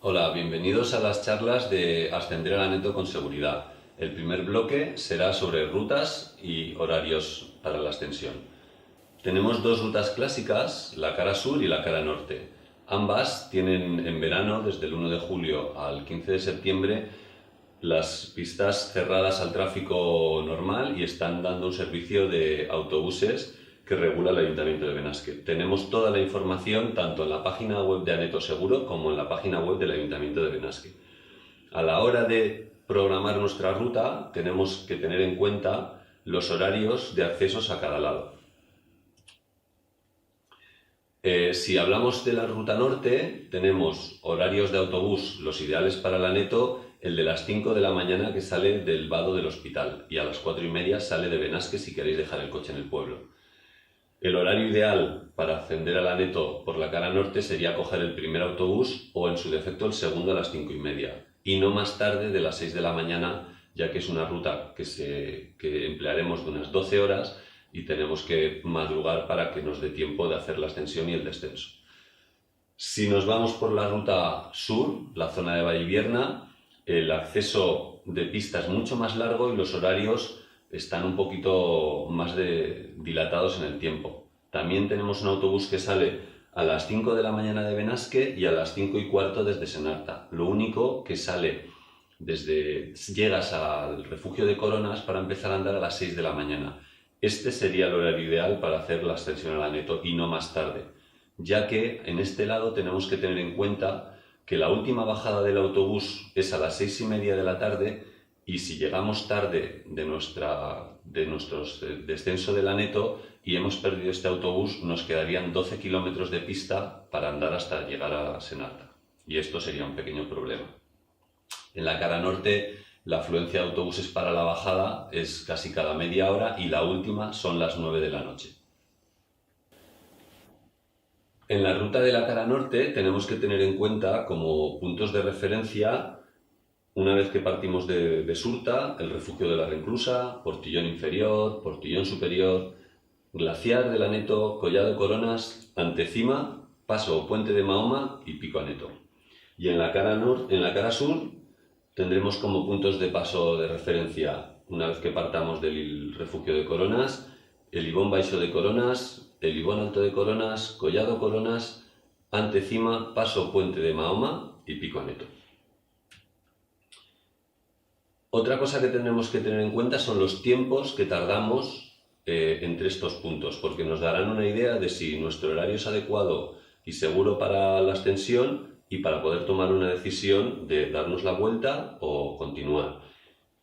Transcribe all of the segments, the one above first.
Hola, bienvenidos a las charlas de Ascender a la Neto con Seguridad. El primer bloque será sobre rutas y horarios para la ascensión. Tenemos dos rutas clásicas, la cara sur y la cara norte. Ambas tienen en verano, desde el 1 de julio al 15 de septiembre, las pistas cerradas al tráfico normal y están dando un servicio de autobuses que regula el Ayuntamiento de Benasque. Tenemos toda la información tanto en la página web de Aneto Seguro como en la página web del Ayuntamiento de Benasque. A la hora de programar nuestra ruta tenemos que tener en cuenta los horarios de accesos a cada lado. Si hablamos de la ruta norte, tenemos horarios de autobús, los ideales para la Aneto, el de las 5 de la mañana que sale del vado del hospital y a las 4:30 sale de Benasque si queréis dejar el coche en el pueblo. El horario ideal para ascender a la Aneto por la cara norte sería coger el primer autobús o en su defecto el segundo a las 5:30 y no más tarde de las 6 de la mañana, ya que es una ruta que emplearemos de unas 12 horas y tenemos que madrugar para que nos dé tiempo de hacer la ascensión y el descenso. Si nos vamos por la ruta sur, la zona de Vallivierna, el acceso de pista es mucho más largo y los horarios están un poquito más dilatados en el tiempo. También tenemos un autobús que sale a las 5 de la mañana de Benasque y a las 5:15 desde Senarta. Lo único que llegas al refugio de Coronas para empezar a andar a las 6 de la mañana. Este sería el horario ideal para hacer la ascensión a la Aneto y no más tarde, ya que en este lado tenemos que tener en cuenta que la última bajada del autobús es a las 6:30 de la tarde y si llegamos tarde de nuestro descenso de la Aneto y hemos perdido este autobús, nos quedarían 12 kilómetros de pista para andar hasta llegar a Senarta y esto sería un pequeño problema. En la cara norte, la afluencia de autobuses para la bajada es casi cada media hora y la última son las 9 de la noche. En la ruta de la cara norte tenemos que tener en cuenta como puntos de referencia, una vez que partimos de Surta, el refugio de la Reclusa, Portillón inferior, Portillón superior, Glaciar de la Aneto, Collado de Coronas, Antecima, Paso o Puente de Mahoma y Pico Aneto. Y en la cara sur tendremos como puntos de paso de referencia, una vez que partamos del refugio de Coronas, el Ibón Baixo de Coronas, el Ibón Alto de Coronas, Collado Coronas, Antecima, Paso Puente de Mahoma y Pico Aneto. Otra cosa que tenemos que tener en cuenta son los tiempos que tardamos entre estos puntos, porque nos darán una idea de si nuestro horario es adecuado y seguro para la ascensión y para poder tomar una decisión de darnos la vuelta o continuar.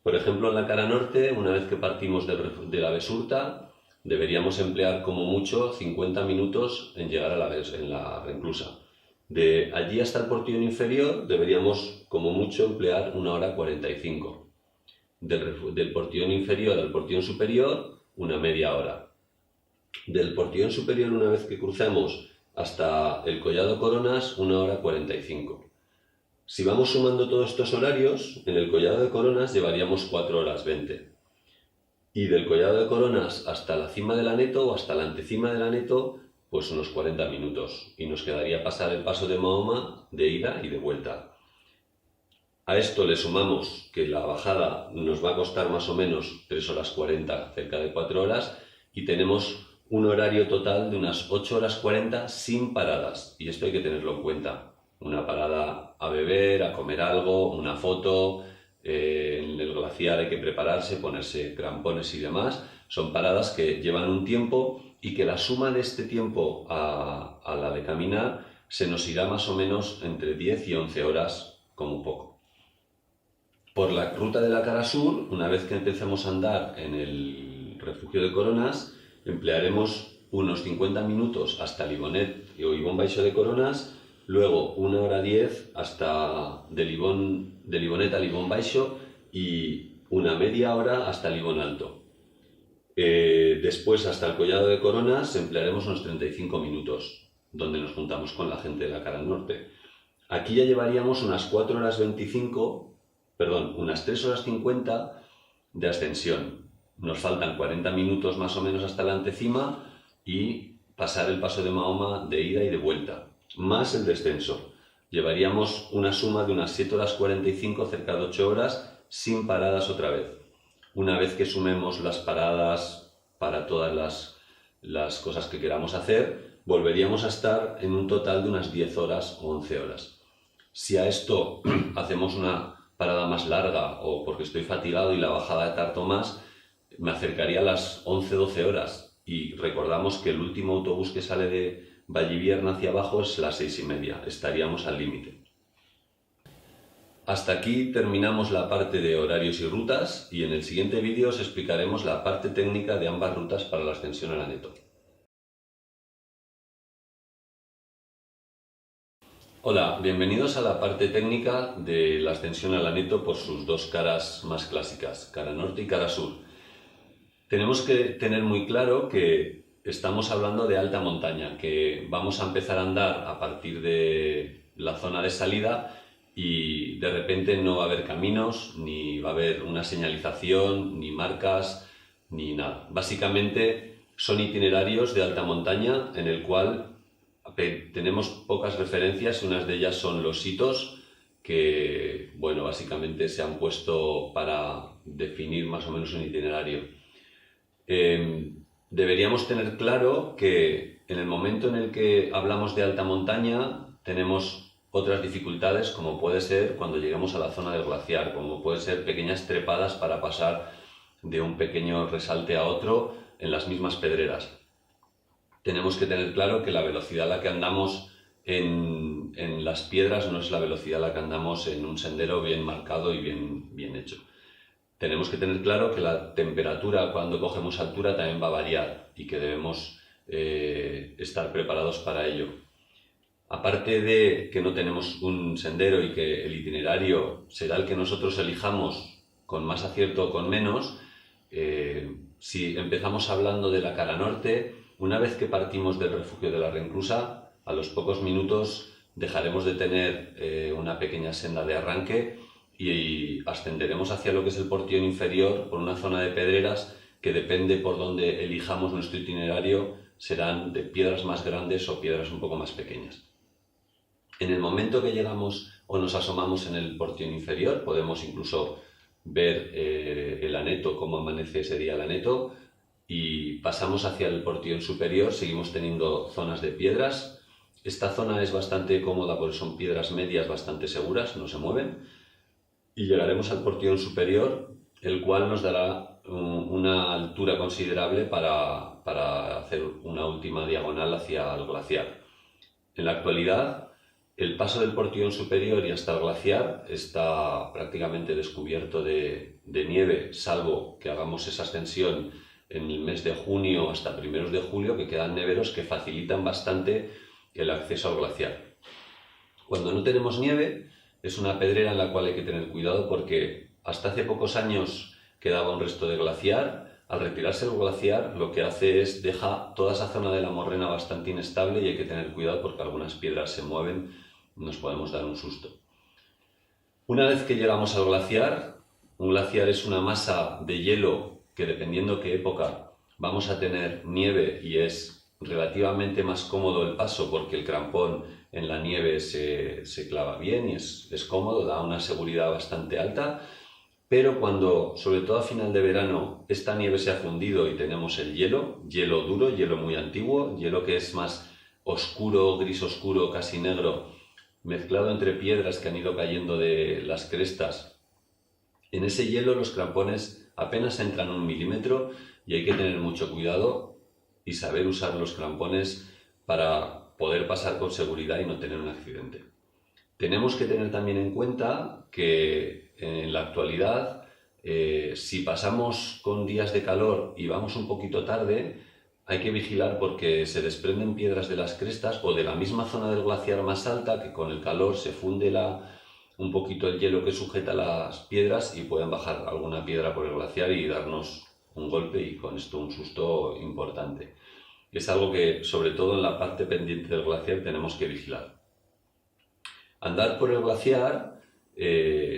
Por ejemplo, en la cara norte, una vez que partimos de la Besurta, deberíamos emplear como mucho 50 minutos en llegar en la Reclusa. De allí hasta el Portillón inferior deberíamos como mucho emplear 1 hora 45. Del Portillón inferior al Portillón superior, una media hora. Del Portillón superior, una vez que crucemos hasta el Collado Coronas, 1 hora 45. Si vamos sumando todos estos horarios, en el Collado de Coronas llevaríamos 4 horas 20. Y del Collado de Coronas hasta la cima de la Aneto o hasta la antecima de la Aneto, pues unos 40 minutos. Y nos quedaría pasar el paso de Mahoma de ida y de vuelta. A esto le sumamos que la bajada nos va a costar más o menos 3 horas 40, cerca de 4 horas, y tenemos un horario total de unas 8 horas 40 sin paradas. Y esto hay que tenerlo en cuenta. Una parada a beber, a comer algo, una foto, en el glaciar hay que prepararse, ponerse crampones y demás. Son paradas que llevan un tiempo y que la suma de este tiempo a la de caminar se nos irá más o menos entre 10 y 11 horas como poco. Por la ruta de la cara sur, una vez que empecemos a andar en el refugio de Coronas, emplearemos unos 50 minutos hasta Libonet o Ibón Baixo de Coronas, luego 1 hora 10 hasta de Libonet al Ibón Baixo y una media hora hasta el Ibón Alto. Después hasta el Collado de Coronas emplearemos unos 35 minutos, donde nos juntamos con la gente de la cara norte. Aquí ya llevaríamos unas 4 horas 25, unas 3 horas 50 de ascensión. Nos faltan 40 minutos más o menos hasta la antecima y pasar el paso de Mahoma de ida y de vuelta, más el descenso. llevaríamos una suma de unas 7 horas 45, cerca de 8 horas, sin paradas otra vez. Una vez que sumemos las paradas para todas las cosas que queramos hacer, volveríamos a estar en un total de unas 10 horas o 11 horas. Si a esto hacemos una parada más larga o porque estoy fatigado y la bajada tardo más, me acercaría a las 11-12 horas. Y recordamos que el último autobús que sale de Vallivierna hacia abajo es las 6:30, estaríamos al límite. Hasta aquí terminamos la parte de horarios y rutas y en el siguiente vídeo os explicaremos la parte técnica de ambas rutas para la ascensión al Aneto. Hola, bienvenidos a la parte técnica de la ascensión al Aneto por sus dos caras más clásicas, cara norte y cara sur. Tenemos que tener muy claro que estamos hablando de alta montaña, que vamos a empezar a andar a partir de la zona de salida y de repente no va a haber caminos, ni va a haber una señalización, ni marcas, ni nada. Básicamente son itinerarios de alta montaña en el cual tenemos pocas referencias, unas de ellas son los hitos que, bueno, básicamente se han puesto para definir más o menos un itinerario. Deberíamos tener claro que en el momento en el que hablamos de alta montaña tenemos otras dificultades, como puede ser cuando llegamos a la zona del glaciar, como puede ser pequeñas trepadas para pasar de un pequeño resalte a otro en las mismas pedreras. Tenemos que tener claro que la velocidad a la que andamos en las piedras no es la velocidad a la que andamos en un sendero bien marcado y bien hecho. Tenemos que tener claro que la temperatura cuando cogemos altura también va a variar y que debemos estar preparados para ello. Aparte de que no tenemos un sendero y que el itinerario será el que nosotros elijamos con más acierto o con menos, si empezamos hablando de la cara norte, una vez que partimos del refugio de la Reinclusa, a los pocos minutos dejaremos de tener una pequeña senda de arranque y ascenderemos hacia lo que es el Portión inferior por una zona de pedreras que depende por donde elijamos nuestro itinerario, serán de piedras más grandes o piedras un poco más pequeñas. En el momento que llegamos o nos asomamos en el Portión inferior, podemos incluso ver el Aneto, cómo amanece ese día el Aneto, y pasamos hacia el Portión superior, seguimos teniendo zonas de piedras. Esta zona es bastante cómoda porque son piedras medias bastante seguras, no se mueven. Y llegaremos al Portión superior, el cual nos dará una altura considerable para hacer una última diagonal hacia el glaciar. En la actualidad, el paso del Portión superior y hasta el glaciar está prácticamente descubierto de nieve, salvo que hagamos esa ascensión en el mes de junio hasta primeros de julio, que quedan neveros que facilitan bastante el acceso al glaciar. Cuando no tenemos nieve, es una pedrera en la cual hay que tener cuidado porque hasta hace pocos años quedaba un resto de glaciar. Al retirarse el glaciar, lo que hace es deja toda esa zona de la morrena bastante inestable y hay que tener cuidado porque algunas piedras se mueven, nos podemos dar un susto. Una vez que llegamos al glaciar, un glaciar es una masa de hielo que dependiendo qué época vamos a tener nieve y es relativamente más cómodo el paso porque el crampón en la nieve se clava bien y es cómodo, da una seguridad bastante alta, pero cuando, sobre todo a final de verano, esta nieve se ha fundido y tenemos el hielo duro, hielo muy antiguo, hielo que es más oscuro, gris oscuro, casi negro, mezclado entre piedras que han ido cayendo de las crestas. En ese hielo los crampones apenas entran 1 milímetro y hay que tener mucho cuidado y saber usar los crampones para poder pasar con seguridad y no tener un accidente. Tenemos que tener también en cuenta que en la actualidad, si pasamos con días de calor y vamos un poquito tarde, hay que vigilar porque se desprenden piedras de las crestas o de la misma zona del glaciar más alta que con el calor se funde un poquito el hielo que sujeta las piedras y pueden bajar alguna piedra por el glaciar y darnos un golpe y con esto un susto importante. Es algo que sobre todo en la parte pendiente del glaciar tenemos que vigilar. Andar por el glaciar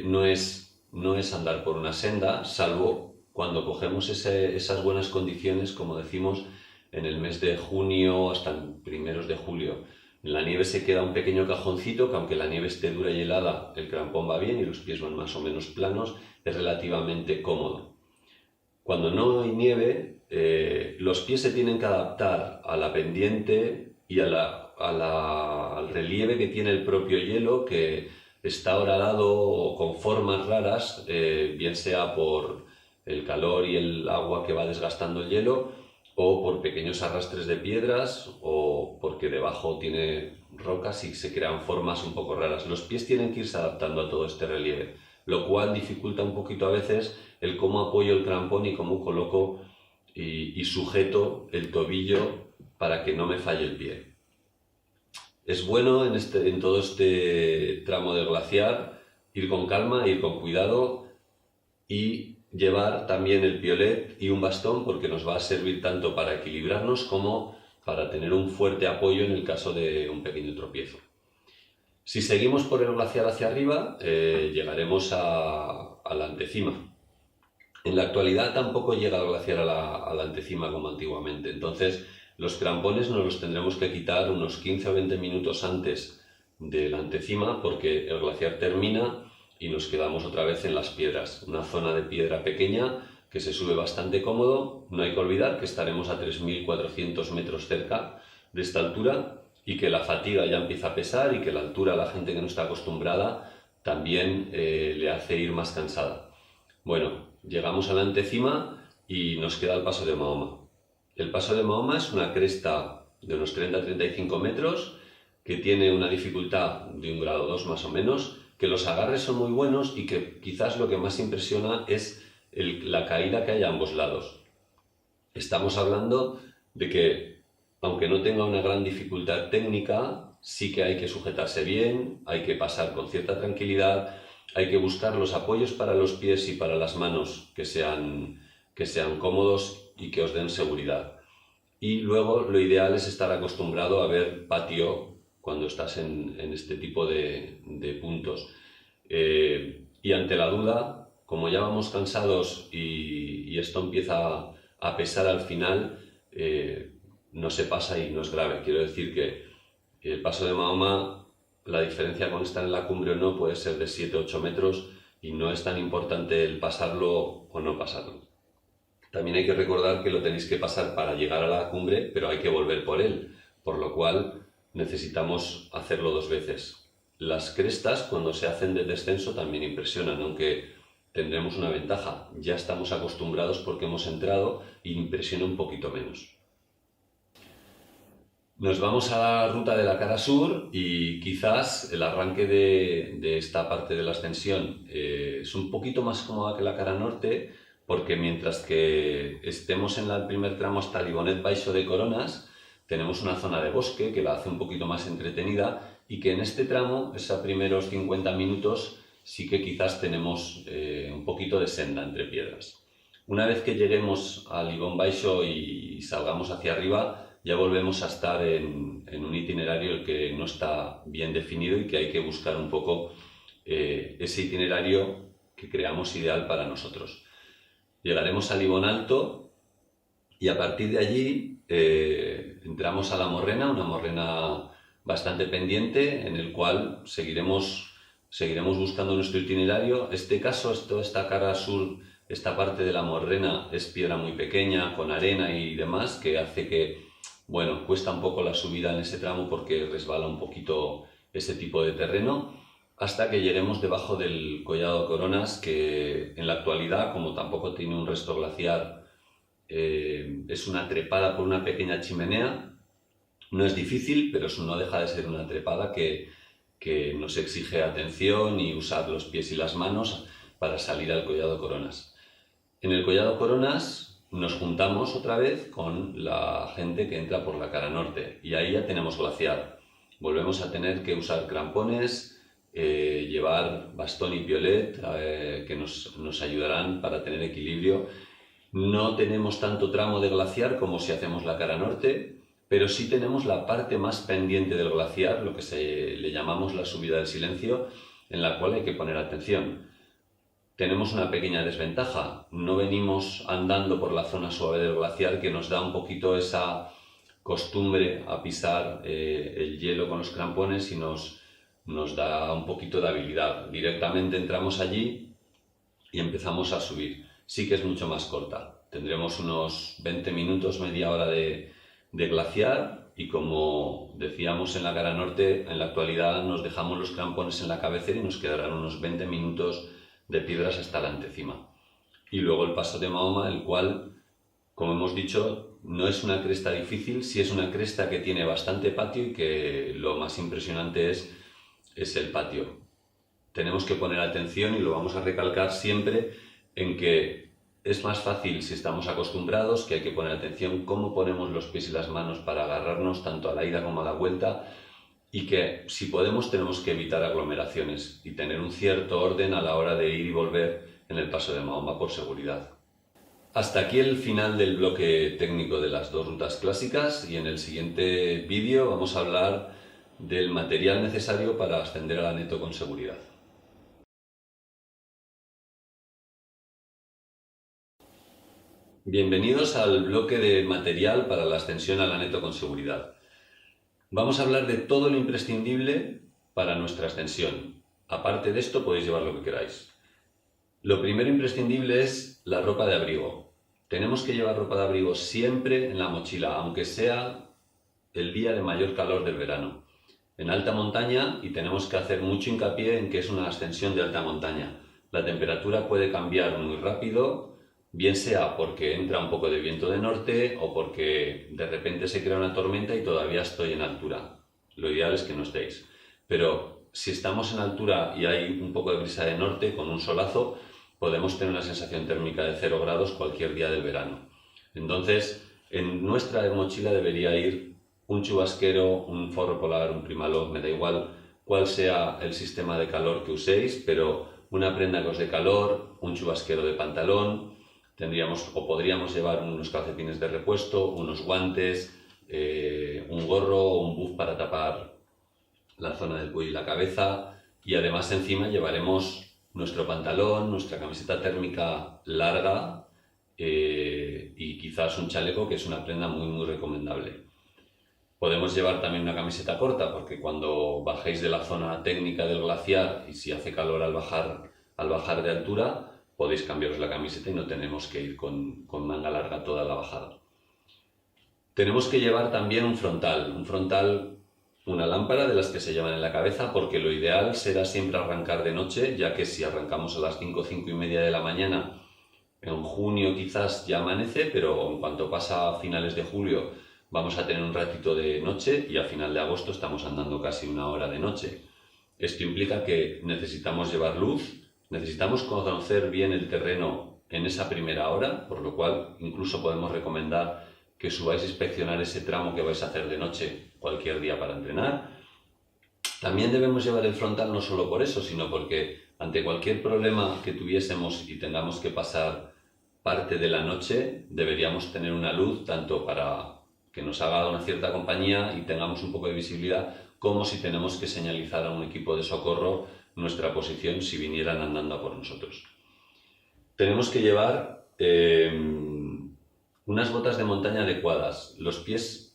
no es andar por una senda, salvo cuando cogemos esas buenas condiciones, como decimos, en el mes de junio hasta primeros de julio. En la nieve se queda un pequeño cajoncito que, aunque la nieve esté dura y helada, el crampón va bien y los pies van más o menos planos, es relativamente cómodo. Cuando no hay nieve, los pies se tienen que adaptar a la pendiente y al relieve que tiene el propio hielo, que está horadado o con formas raras, bien sea por el calor y el agua que va desgastando el hielo, o por pequeños arrastres de piedras, o porque debajo tiene rocas y se crean formas un poco raras. Los pies tienen que irse adaptando a todo este relieve, lo cual dificulta un poquito a veces el cómo apoyo el crampón y cómo coloco y sujeto el tobillo para que no me falle el pie. Es bueno en todo este tramo del glaciar ir con calma, ir con cuidado y llevar también el piolet y un bastón, porque nos va a servir tanto para equilibrarnos como para tener un fuerte apoyo en el caso de un pequeño tropiezo. Si seguimos por el glaciar hacia arriba, llegaremos a la antecima. En la actualidad tampoco llega el glaciar a la antecima como antiguamente, entonces los crampones nos los tendremos que quitar unos 15 o 20 minutos antes de la antecima, porque el glaciar termina y nos quedamos otra vez en las piedras, una zona de piedra pequeña que se sube bastante cómodo. No hay que olvidar que estaremos a 3.400 metros cerca de esta altura y que la fatiga ya empieza a pesar y que la altura a la gente que no está acostumbrada también le hace ir más cansada. Bueno, llegamos a la antecima y nos queda el paso de Mahoma. El paso de Mahoma es una cresta de unos 30-35 metros que tiene una dificultad de 1 grado 2 más o menos, que los agarres son muy buenos y que quizás lo que más impresiona es la caída que hay a ambos lados. Estamos hablando de que, aunque no tenga una gran dificultad técnica, sí que hay que sujetarse bien, hay que pasar con cierta tranquilidad, hay que buscar los apoyos para los pies y para las manos que sean cómodos y que os den seguridad. Y luego lo ideal es estar acostumbrado a ver patio cuando estás en este tipo de puntos. Y ante la duda, como ya vamos cansados y esto empieza a pesar al final, no se pasa y no es grave. Quiero decir que el paso de Mahoma, la diferencia con estar en la cumbre o no puede ser de 7-8 metros y no es tan importante el pasarlo o no pasarlo. También hay que recordar que lo tenéis que pasar para llegar a la cumbre, pero hay que volver por él, por lo cual necesitamos hacerlo 2 veces. Las crestas, cuando se hacen de descenso, también impresionan, aunque tendremos una ventaja. Ya estamos acostumbrados porque hemos entrado y impresiona un poquito menos. Nos vamos a la ruta de la cara sur y quizás el arranque de esta parte de la ascensión es un poquito más cómoda que la cara norte, porque mientras que estemos en el primer tramo hasta Libonet Baixo de Coronas, tenemos una zona de bosque que la hace un poquito más entretenida y que en este tramo, esos primeros 50 minutos, sí que quizás tenemos un poquito de senda entre piedras. Una vez que lleguemos a Libón Baixo y salgamos hacia arriba, ya volvemos a estar en un itinerario que no está bien definido y que hay que buscar un poco ese itinerario que creamos ideal para nosotros. Llegaremos a Libón Alto y a partir de allí entramos a la morrena, una morrena bastante pendiente en el cual seguiremos buscando nuestro itinerario. Este caso, esta cara sur, esta parte de la morrena es piedra muy pequeña, con arena y demás, que hace que, bueno, cuesta un poco la subida en ese tramo porque resbala un poquito ese tipo de terreno, hasta que lleguemos debajo del Collado Coronas, que en la actualidad, como tampoco tiene un resto glaciar, es una trepada por una pequeña chimenea. No es difícil, pero no deja de ser una trepada que nos exige atención y usar los pies y las manos para salir al Collado Coronas. En el Collado Coronas nos juntamos otra vez con la gente que entra por la cara norte y ahí ya tenemos glaciar. Volvemos a tener que usar crampones, llevar bastón y piolet que nos ayudarán para tener equilibrio. No tenemos tanto tramo de glaciar como si hacemos la cara norte, pero sí tenemos la parte más pendiente del glaciar, lo que le llamamos la subida del silencio, en la cual hay que poner atención. Tenemos una pequeña desventaja, no venimos andando por la zona suave del glaciar que nos da un poquito esa costumbre a pisar el hielo con los crampones y nos da un poquito de habilidad. Directamente entramos allí y empezamos a subir. Sí que es mucho más corta. Tendremos unos 20 minutos, media hora de glaciar, y como decíamos en la cara norte, en la actualidad nos dejamos los crampones en la cabecera y nos quedarán unos 20 minutos de piedras hasta la antecima. Y luego el paso de Mahoma, el cual, como hemos dicho, no es una cresta difícil, sí es una cresta que tiene bastante patio y que lo más impresionante es el patio. Tenemos que poner atención, y lo vamos a recalcar siempre, en que es más fácil si estamos acostumbrados, que hay que poner atención cómo ponemos los pies y las manos para agarrarnos tanto a la ida como a la vuelta, y que si podemos tenemos que evitar aglomeraciones y tener un cierto orden a la hora de ir y volver en el paso de Mahoma por seguridad. Hasta aquí el final del bloque técnico de las dos rutas clásicas, y en el siguiente vídeo vamos a hablar del material necesario para ascender al Aneto con seguridad. Bienvenidos al bloque de material para la ascensión al Aneto con seguridad. Vamos a hablar de todo lo imprescindible para nuestra ascensión. Aparte de esto podéis llevar lo que queráis. Lo primero imprescindible es la ropa de abrigo. Tenemos que llevar ropa de abrigo siempre en la mochila, aunque sea el día de mayor calor del verano. En alta montaña, y tenemos que hacer mucho hincapié en que es una ascensión de alta montaña, la temperatura puede cambiar muy rápido, bien sea porque entra un poco de viento de norte o porque de repente se crea una tormenta y todavía estoy en altura. Lo ideal es que no estéis. Pero si estamos en altura y hay un poco de brisa de norte con un solazo, podemos tener una sensación térmica de 0 grados cualquier día del verano. Entonces, en nuestra mochila debería ir un chubasquero, un forro polar, un Primaloft, me da igual cuál sea el sistema de calor que uséis, pero una prenda que os dé calor, un chubasquero de pantalón, tendríamos o podríamos llevar unos calcetines de repuesto, unos guantes, un gorro o un buff para tapar la zona del cuello y la cabeza, y además encima llevaremos nuestro pantalón, nuestra camiseta térmica larga y quizás un chaleco, que es una prenda muy recomendable. Podemos llevar también una camiseta corta, porque cuando bajéis de la zona técnica del glaciar y si hace calor al bajar de altura, podéis cambiaros la camiseta y no tenemos que ir con manga larga toda la bajada. Tenemos que llevar también un frontal, una lámpara de las que se llevan en la cabeza, porque lo ideal será siempre arrancar de noche, ya que si arrancamos a las 5:30 de la mañana, en junio quizás ya amanece, pero en cuanto pasa a finales de julio vamos a tener un ratito de noche, y a final de agosto estamos andando casi una hora de noche. Esto implica que necesitamos llevar luz, necesitamos conocer bien el terreno en esa primera hora, por lo cual incluso podemos recomendar que subáis a inspeccionar ese tramo que vais a hacer de noche cualquier día para entrenar. También debemos llevar el frontal no solo por eso, sino porque ante cualquier problema que tuviésemos y tengamos que pasar parte de la noche, deberíamos tener una luz tanto para que nos haga una cierta compañía y tengamos un poco de visibilidad, como si tenemos que señalizar a un equipo de socorro nuestra posición si vinieran andando a por nosotros. Tenemos que llevar unas botas de montaña adecuadas. Los pies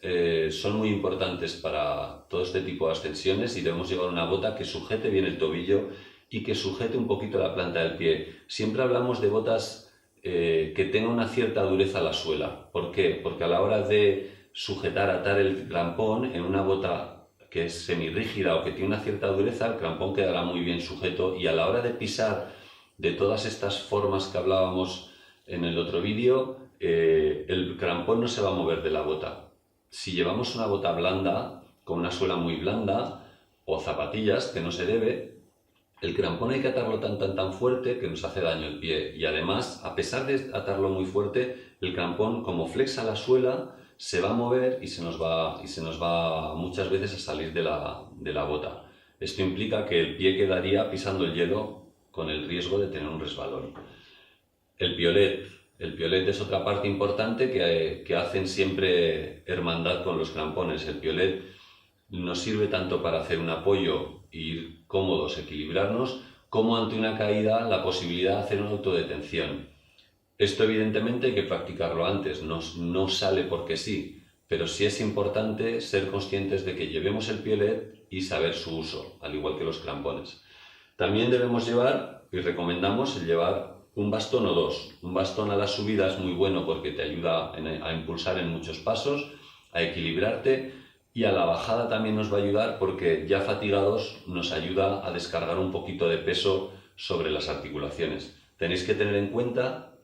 son muy importantes para todo este tipo de ascensiones, y debemos llevar una bota que sujete bien el tobillo y que sujete un poquito la planta del pie. Siempre hablamos de botas que tengan una cierta dureza a la suela. ¿Por qué? Porque a la hora de atar el crampón en una bota que es semirrígida o que tiene una cierta dureza, el crampón quedará muy bien sujeto, y a la hora de pisar de todas estas formas que hablábamos en el otro vídeo, el crampón no se va a mover de la bota. Si llevamos una bota blanda, con una suela muy blanda, o zapatillas, que no se debe, el crampón hay que atarlo tan fuerte que nos hace daño el pie, y además, a pesar de atarlo muy fuerte, el crampón, como flexa la suela, se va a mover y se nos va muchas veces a salir de la bota. Esto implica que el pie quedaría pisando el hielo con el riesgo de tener un resbalón. El piolet es otra parte importante que hacen siempre hermandad con los crampones. El piolet nos sirve tanto para hacer un apoyo e ir cómodos, equilibrarnos, como ante una caída la posibilidad de hacer una autodetención. Esto evidentemente hay que practicarlo antes, no sale porque sí, pero sí es importante ser conscientes de que llevemos el pielet y saber su uso, al igual que los crampones. También debemos llevar, y recomendamos, el llevar un bastón o dos. Un bastón a la subida es muy bueno porque te ayuda a impulsar en muchos pasos, a equilibrarte, y a la bajada también nos va a ayudar porque ya fatigados nos ayuda a descargar un poquito de peso sobre las articulaciones. Tenéis que tener en cuenta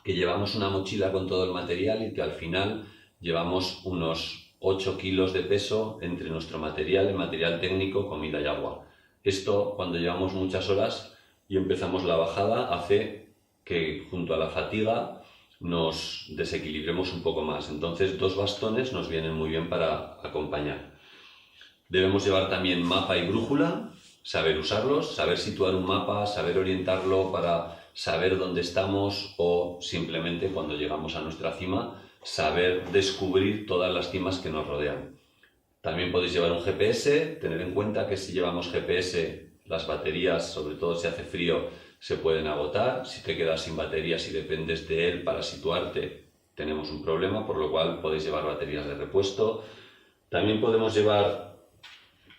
que llevamos una mochila con todo el material y que al final llevamos unos 8 kilos de peso entre nuestro material, el material técnico, comida y agua. Esto, cuando llevamos muchas horas y empezamos la bajada, hace que junto a la fatiga nos desequilibremos un poco más. Entonces, 2 bastones nos vienen muy bien para acompañar. Debemos llevar también mapa y brújula, saber usarlos, saber situar un mapa, saber orientarlo para saber dónde estamos, o simplemente cuando llegamos a nuestra cima, saber descubrir todas las cimas que nos rodean. También podéis llevar un GPS, tener en cuenta que si llevamos GPS, las baterías, sobre todo si hace frío, se pueden agotar. Si te quedas sin baterías y dependes de él para situarte, tenemos un problema, por lo cual podéis llevar baterías de repuesto. También podemos llevar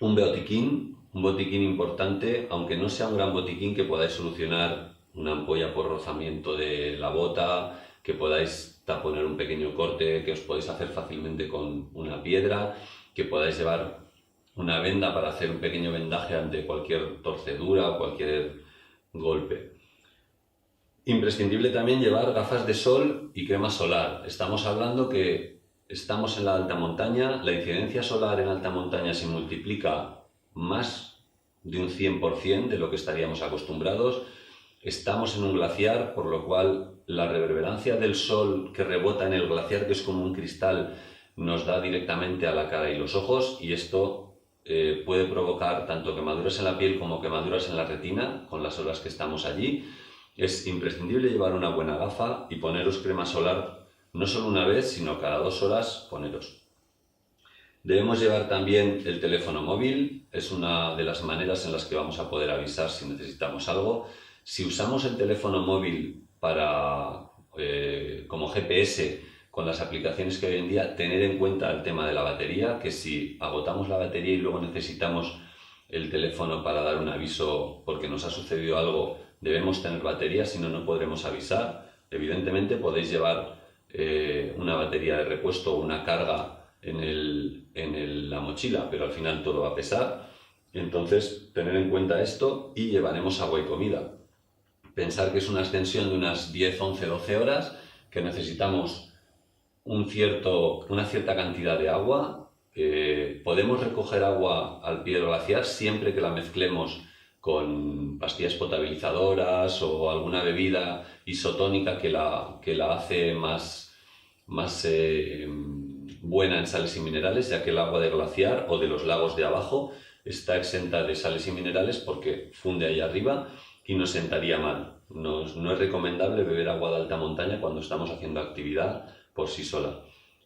un botiquín importante, aunque no sea un gran botiquín, que podáis solucionar una ampolla por rozamiento de la bota, que podáis taponar un pequeño corte que os podéis hacer fácilmente con una piedra, que podáis llevar una venda para hacer un pequeño vendaje ante cualquier torcedura o cualquier golpe. Imprescindible también llevar gafas de sol y crema solar. Estamos hablando que estamos en la alta montaña, la incidencia solar en alta montaña se multiplica más de un 100% de lo que estaríamos acostumbrados. Estamos en un glaciar, por lo cual la reverberancia del sol que rebota en el glaciar, que es como un cristal, nos da directamente a la cara y los ojos, y esto puede provocar tanto quemaduras en la piel como quemaduras en la retina con las horas que estamos allí. Es imprescindible llevar una buena gafa y poneros crema solar no solo una vez, sino cada 2 horas poneros. Debemos llevar también el teléfono móvil, es una de las maneras en las que vamos a poder avisar si necesitamos algo. Si usamos el teléfono móvil como GPS con las aplicaciones que hoy en día, tener en cuenta el tema de la batería, que si agotamos la batería y luego necesitamos el teléfono para dar un aviso porque nos ha sucedido algo, debemos tener batería, si no, no podremos avisar. Evidentemente podéis llevar una batería de repuesto o una carga en la mochila, pero al final todo va a pesar. Entonces, tener en cuenta esto, y llevaremos agua y comida. Pensar que es una ascensión de unas 10, 11, 12 horas, que necesitamos una cierta cantidad de agua. Podemos recoger agua al pie del glaciar siempre que la mezclemos con pastillas potabilizadoras o alguna bebida isotónica que la hace más buena en sales y minerales, ya que el agua de glaciar o de los lagos de abajo está exenta de sales y minerales porque funde ahí arriba y nos sentaría mal. No es recomendable beber agua de alta montaña cuando estamos haciendo actividad por sí sola.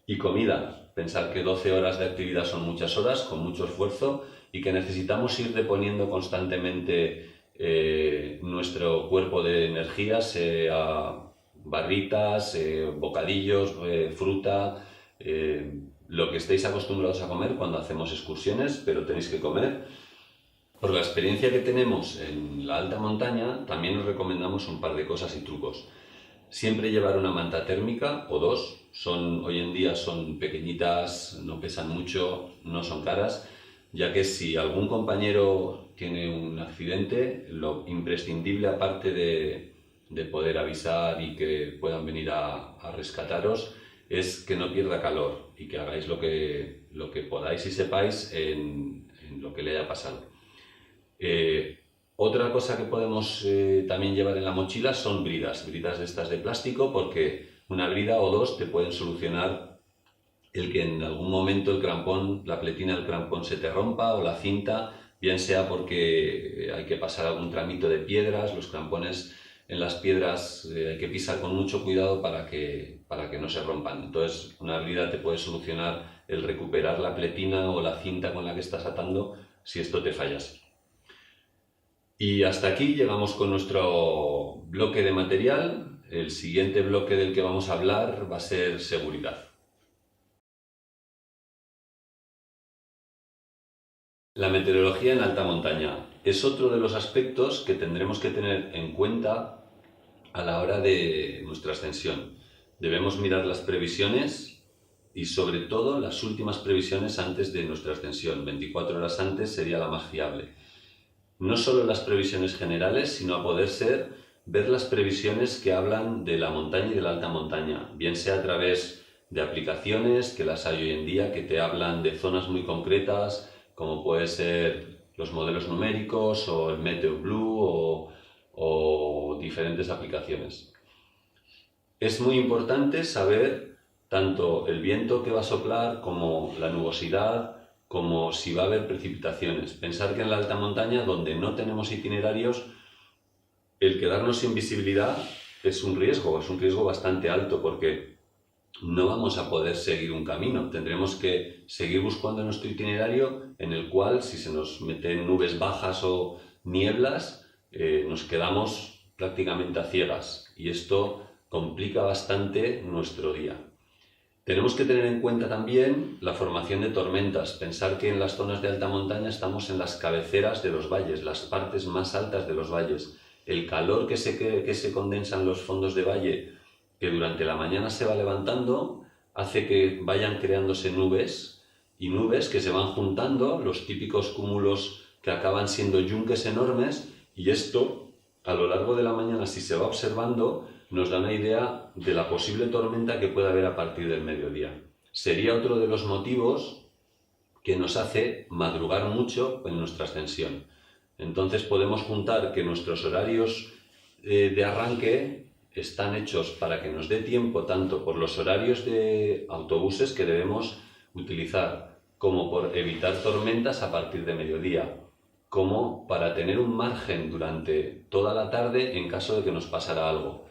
Y comida, pensar que 12 horas de actividad son muchas horas, con mucho esfuerzo, y que necesitamos ir reponiendo constantemente nuestro cuerpo de energía, sea barritas, bocadillos, fruta, lo que estéis acostumbrados a comer cuando hacemos excursiones, pero tenéis que comer. Por la experiencia que tenemos en la alta montaña, también os recomendamos un par de cosas y trucos. Siempre llevar una manta térmica o 2, hoy en día son pequeñitas, no pesan mucho, no son caras, ya que si algún compañero tiene un accidente, lo imprescindible, aparte de poder avisar y que puedan venir a rescataros, es que no pierda calor y que hagáis lo que podáis y sepáis en lo que le haya pasado. Otra cosa que podemos también llevar en la mochila son bridas de estas de plástico, porque una brida o 2 te pueden solucionar el que en algún momento la pletina del crampón se te rompa, o la cinta, bien sea porque hay que pasar algún tramito de piedras. Los crampones en las piedras hay que pisar con mucho cuidado para que no se rompan. Entonces, una brida te puede solucionar el recuperar la pletina o la cinta con la que estás atando si esto te fallase. Y hasta aquí llegamos con nuestro bloque de material. El siguiente bloque del que vamos a hablar va a ser seguridad. La meteorología en alta montaña es otro de los aspectos que tendremos que tener en cuenta a la hora de nuestra ascensión. Debemos mirar las previsiones y sobre todo las últimas previsiones antes de nuestra ascensión. 24 horas antes sería la más fiable. No solo las previsiones generales, sino a poder ser ver las previsiones que hablan de la montaña y de la alta montaña, bien sea a través de aplicaciones, que las hay hoy en día, que te hablan de zonas muy concretas, como puede ser los modelos numéricos o el Meteo Blue o diferentes aplicaciones. Es muy importante saber tanto el viento que va a soplar como la nubosidad, como si va a haber precipitaciones. Pensar que en la alta montaña, donde no tenemos itinerarios, el quedarnos sin visibilidad es un riesgo bastante alto porque no vamos a poder seguir un camino. Tendremos que seguir buscando nuestro itinerario en el cual, si se nos meten nubes bajas o nieblas, nos quedamos prácticamente a ciegas y esto complica bastante nuestro día. Tenemos que tener en cuenta también la formación de tormentas, pensar que en las zonas de alta montaña estamos en las cabeceras de los valles, las partes más altas de los valles. El calor que se condensa en los fondos de valle, que durante la mañana se va levantando, hace que vayan creándose nubes y nubes que se van juntando, los típicos cúmulos que acaban siendo yunques enormes, y esto a lo largo de la mañana, si se va observando, nos da una idea de la posible tormenta que puede haber a partir del mediodía. Sería otro de los motivos que nos hace madrugar mucho en nuestra ascensión. Entonces podemos juntar que nuestros horarios de arranque están hechos para que nos dé tiempo tanto por los horarios de autobuses que debemos utilizar, como por evitar tormentas a partir de mediodía, como para tener un margen durante toda la tarde en caso de que nos pasara algo.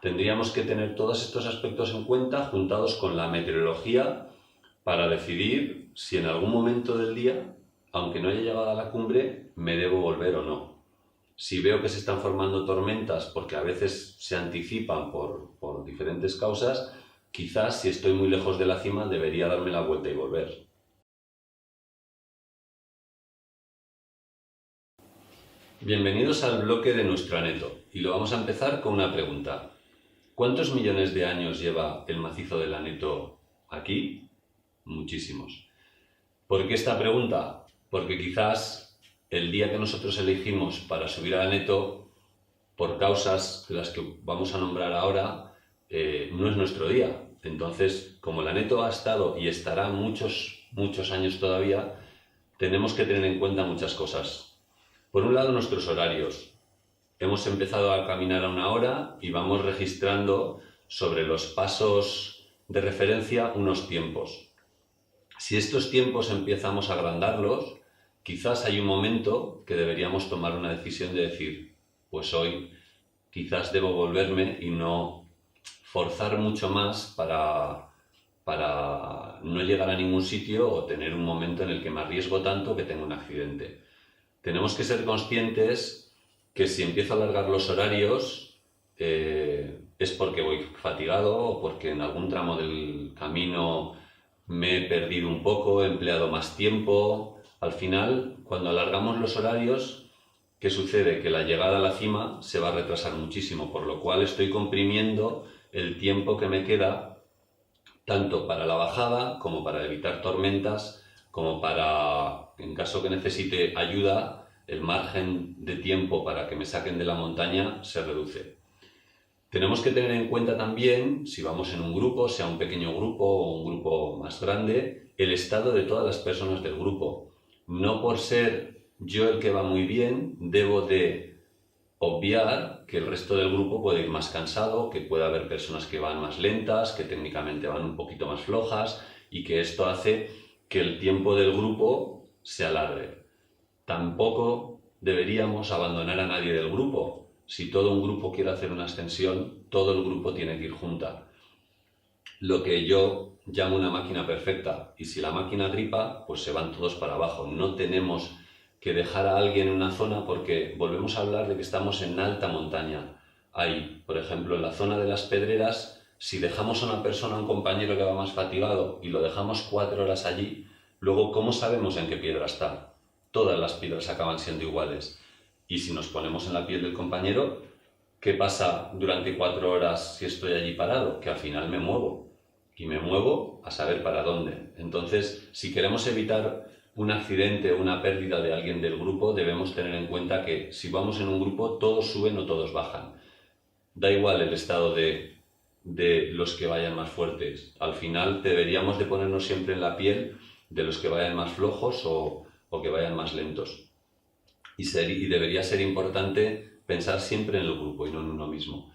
Tendríamos que tener todos estos aspectos en cuenta juntados con la meteorología para decidir si en algún momento del día, aunque no haya llegado a la cumbre, me debo volver o no. Si veo que se están formando tormentas porque a veces se anticipan por diferentes causas, quizás si estoy muy lejos de la cima debería darme la vuelta y volver. Bienvenidos al bloque de nuestro aneto y lo vamos a empezar con una pregunta. ¿Cuántos millones de años lleva el macizo del Aneto aquí? Muchísimos. ¿Por qué esta pregunta? Porque quizás el día que nosotros elegimos para subir al Aneto, por causas de las que vamos a nombrar ahora, no es nuestro día. Entonces, como el Aneto ha estado y estará muchos años todavía, tenemos que tener en cuenta muchas cosas. Por un lado, nuestros horarios. Hemos empezado a caminar a 1 hora y vamos registrando sobre los pasos de referencia unos tiempos. Si estos tiempos empezamos a agrandarlos, quizás hay un momento que deberíamos tomar una decisión de decir, pues hoy quizás debo volverme y no forzar mucho más para no llegar a ningún sitio o tener un momento en el que me arriesgo tanto que tengo un accidente. Tenemos que ser conscientes que si empiezo a alargar los horarios es porque voy fatigado o porque en algún tramo del camino me he perdido un poco, he empleado más tiempo. Al final, cuando alargamos los horarios, ¿qué sucede? Que la llegada a la cima se va a retrasar muchísimo, por lo cual estoy comprimiendo el tiempo que me queda tanto para la bajada como para evitar tormentas, como para, en caso que necesite ayuda, el margen de tiempo para que me saquen de la montaña se reduce. Tenemos que tener en cuenta también, si vamos en un grupo, sea un pequeño grupo o un grupo más grande, el estado de todas las personas del grupo. No por ser yo el que va muy bien, debo de obviar que el resto del grupo puede ir más cansado, que puede haber personas que van más lentas, que técnicamente van un poquito más flojas y que esto hace que el tiempo del grupo se alargue. Tampoco deberíamos abandonar a nadie del grupo. Si todo un grupo quiere hacer una ascensión, todo el grupo tiene que ir junta. Lo que yo llamo una máquina perfecta. Y si la máquina tripa, pues se van todos para abajo. No tenemos que dejar a alguien en una zona porque volvemos a hablar de que estamos en alta montaña. Hay, por ejemplo, en la zona de las Pedreras, si dejamos a una persona, a un compañero que va más fatigado y lo dejamos 4 horas allí, luego, ¿cómo sabemos en qué piedra está? todas las piedras acaban siendo iguales. Y si nos ponemos en la piel del compañero, ¿qué pasa durante 4 horas si estoy allí parado? Que al final me muevo. Y me muevo a saber para dónde. Entonces, si queremos evitar un accidente o una pérdida de alguien del grupo, debemos tener en cuenta que si vamos en un grupo, todos suben o todos bajan. Da igual el estado de los que vayan más fuertes. Al final deberíamos de ponernos siempre en la piel de los que vayan más flojos o que vayan más lentos. Y debería ser importante pensar siempre en el grupo y no en uno mismo.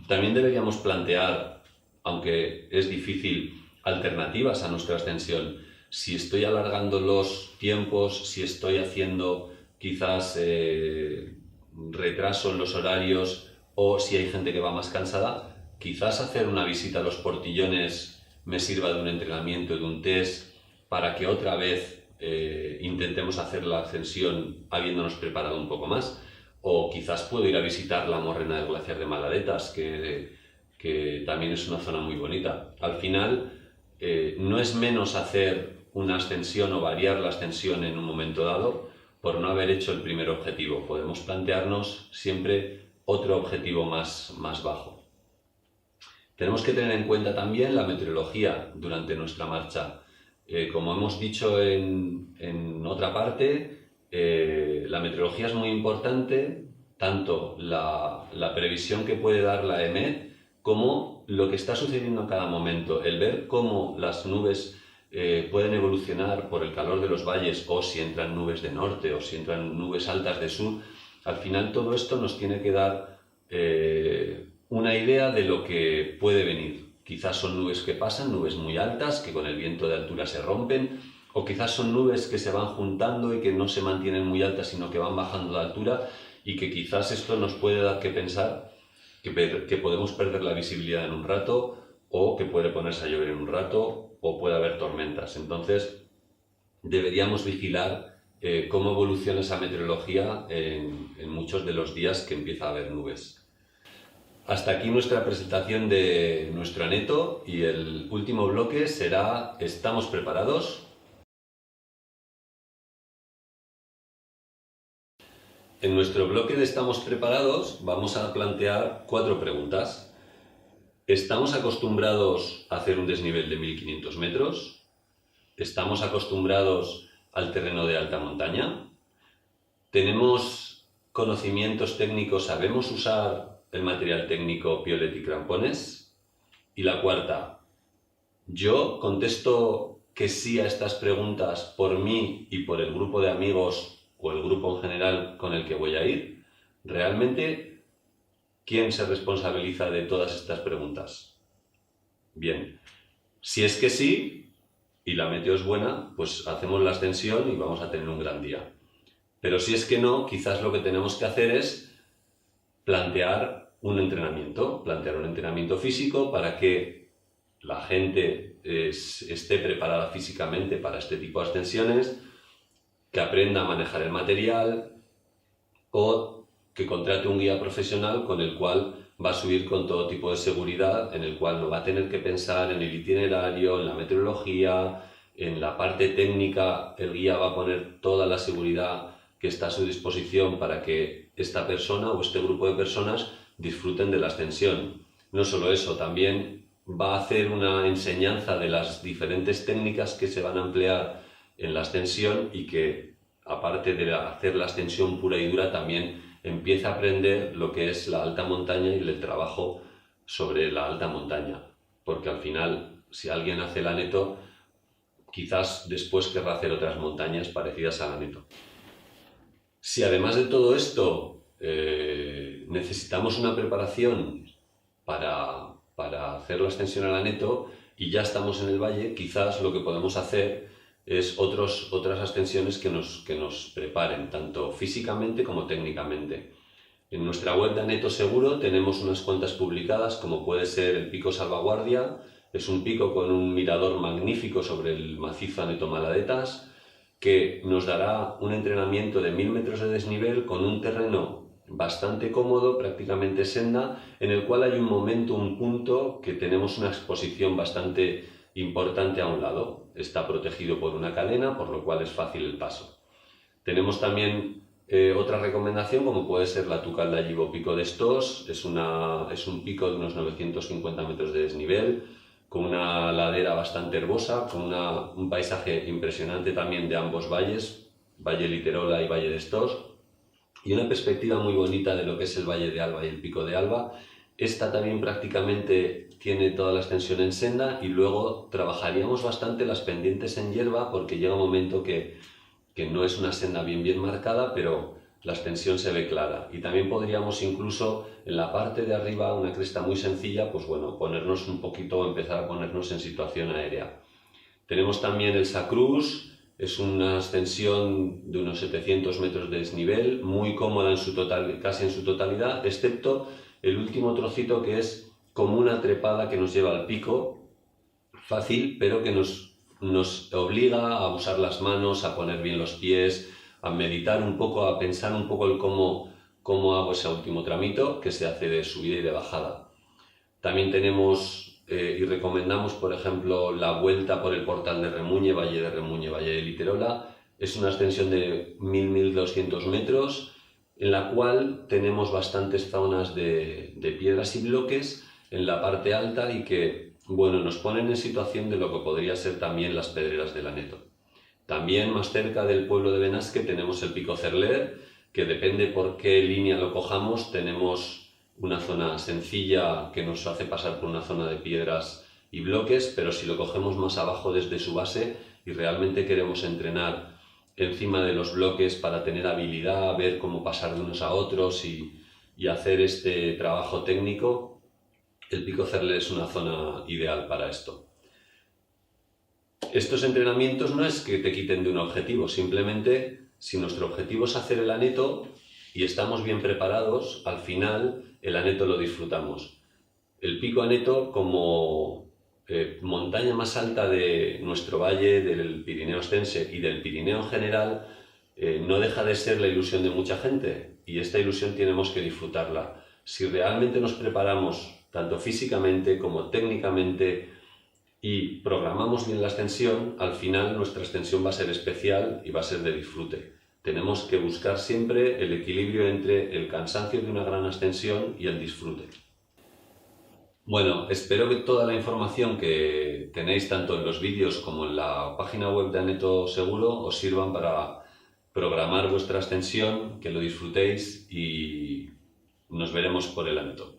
También deberíamos plantear, aunque es difícil, alternativas a nuestra ascensión. Si estoy alargando los tiempos, si estoy haciendo quizás retraso en los horarios, o si hay gente que va más cansada, quizás hacer una visita a los portillones me sirva de un entrenamiento, de un test, para que otra vez intentemos hacer la ascensión habiéndonos preparado un poco más. O quizás puedo ir a visitar la morrena del glaciar de Maladetas, que también es una zona muy bonita. Al final, no es menos hacer una ascensión o variar la ascensión en un momento dado por no haber hecho el primer objetivo. Podemos plantearnos siempre otro objetivo más bajo. Tenemos que tener en cuenta también la meteorología durante nuestra marcha. Como hemos dicho en otra parte, la meteorología es muy importante, tanto la previsión que puede dar la EMET como lo que está sucediendo en cada momento. El ver cómo las nubes pueden evolucionar por el calor de los valles, o si entran nubes de norte o si entran nubes altas de sur. Al final todo esto nos tiene que dar una idea de lo que puede venir. Quizás son nubes que pasan, nubes muy altas, que con el viento de altura se rompen, o quizás son nubes que se van juntando y que no se mantienen muy altas, sino que van bajando de altura, y que quizás esto nos puede dar que pensar que podemos perder la visibilidad en un rato, o que puede ponerse a llover en un rato, o puede haber tormentas. Entonces, deberíamos vigilar cómo evoluciona esa meteorología en muchos de los días que empieza a haber nubes. Hasta aquí nuestra presentación de nuestro aneto, y el último bloque será ¿estamos preparados? En nuestro bloque de ¿estamos preparados? Vamos a plantear 4 preguntas. ¿Estamos acostumbrados a hacer un desnivel de 1500 metros? ¿Estamos acostumbrados al terreno de alta montaña? ¿Tenemos conocimientos técnicos? ¿Sabemos usar el material técnico piolet y crampones? Y la cuarta, ¿yo contesto que sí a estas preguntas por mí y por el grupo de amigos o el grupo en general con el que voy a ir? ¿Realmente quién se responsabiliza de todas estas preguntas? Bien, si es que sí y la meteo es buena, pues hacemos la ascensión y vamos a tener un gran día. Pero si es que no, quizás lo que tenemos que hacer es plantear un entrenamiento físico para que la gente esté preparada físicamente para este tipo de ascensiones, que aprenda a manejar el material, o que contrate un guía profesional con el cual va a subir con todo tipo de seguridad, en el cual no va a tener que pensar en el itinerario, en la meteorología, en la parte técnica. El guía va a poner toda la seguridad que está a su disposición para que esta persona o este grupo de personas disfruten de la ascensión. No solo eso, también va a hacer una enseñanza de las diferentes técnicas que se van a emplear en la ascensión, y que, aparte de hacer la ascensión pura y dura, también empieza a aprender lo que es la alta montaña y el trabajo sobre la alta montaña. Porque al final, si alguien hace el aneto, quizás después querrá hacer otras montañas parecidas al aneto. Si además de todo esto necesitamos una preparación para hacer la ascensión al aneto y ya estamos en el valle, quizás lo que podemos hacer es otras ascensiones que nos preparen, tanto físicamente como técnicamente. En nuestra web de Aneto Seguro tenemos unas cuantas publicadas, como puede ser el Pico Salvaguardia. Es un pico con un mirador magnífico sobre el macizo Aneto Maladetas, que nos dará un entrenamiento de 1000 metros de desnivel con un terreno bastante cómodo, prácticamente senda, en el cual hay un momento, un punto, que tenemos una exposición bastante importante a un lado. está protegido por una cadena, por lo cual es fácil el paso. Tenemos también otra recomendación, como puede ser la Tucaldayibo Pico de Stós. Es un pico de unos 950 metros de desnivel, con una ladera bastante herbosa, con un paisaje impresionante también de ambos valles, Valle Literola y Valle de Stós, y una perspectiva muy bonita de lo que es el Valle de Alba y el Pico de Alba. Esta también prácticamente tiene toda la extensión en senda, y luego trabajaríamos bastante las pendientes en hierba, porque llega un momento que no es una senda bien marcada, pero la extensión se ve clara. Y también podríamos incluso en la parte de arriba, una cresta muy sencilla, pues bueno, ponernos un poquito, empezar a ponernos en situación aérea. Tenemos también el Sacrús. Es una ascensión de unos 700 metros de desnivel, muy cómoda casi en su totalidad, excepto el último trocito, que es como una trepada que nos lleva al pico, fácil, pero que nos obliga a usar las manos, a poner bien los pies, a meditar un poco, a pensar un poco el cómo hago ese último tramito, que se hace de subida y de bajada. También tenemos y recomendamos, por ejemplo, la vuelta por el Portal de Remuñe, Valle de Literola. Es una extensión de 1000-1200 metros, en la cual tenemos bastantes zonas de piedras y bloques en la parte alta, y que, bueno, nos ponen en situación de lo que podría ser también las Pedreras del Aneto. También más cerca del pueblo de Benasque tenemos el Pico Cerler, que depende por qué línea lo cojamos, tenemos una zona sencilla que nos hace pasar por una zona de piedras y bloques, pero si lo cogemos más abajo desde su base y realmente queremos entrenar encima de los bloques para tener habilidad, ver cómo pasar de unos a otros y hacer este trabajo técnico, el Pico Cerler es una zona ideal para esto. Estos entrenamientos no es que te quiten de un objetivo, simplemente si nuestro objetivo es hacer el Aneto y estamos bien preparados, al final el Aneto lo disfrutamos. El Pico Aneto, como montaña más alta de nuestro valle, del Pirineo Ostense y del Pirineo en general, no deja de ser la ilusión de mucha gente, y esta ilusión tenemos que disfrutarla. Si realmente nos preparamos tanto físicamente como técnicamente y programamos bien la ascensión, al final nuestra ascensión va a ser especial y va a ser de disfrute. Tenemos que buscar siempre el equilibrio entre el cansancio de una gran ascensión y el disfrute. Bueno, espero que toda la información que tenéis tanto en los vídeos como en la página web de Aneto Seguro os sirvan para programar vuestra ascensión, que lo disfrutéis, y nos veremos por el Aneto.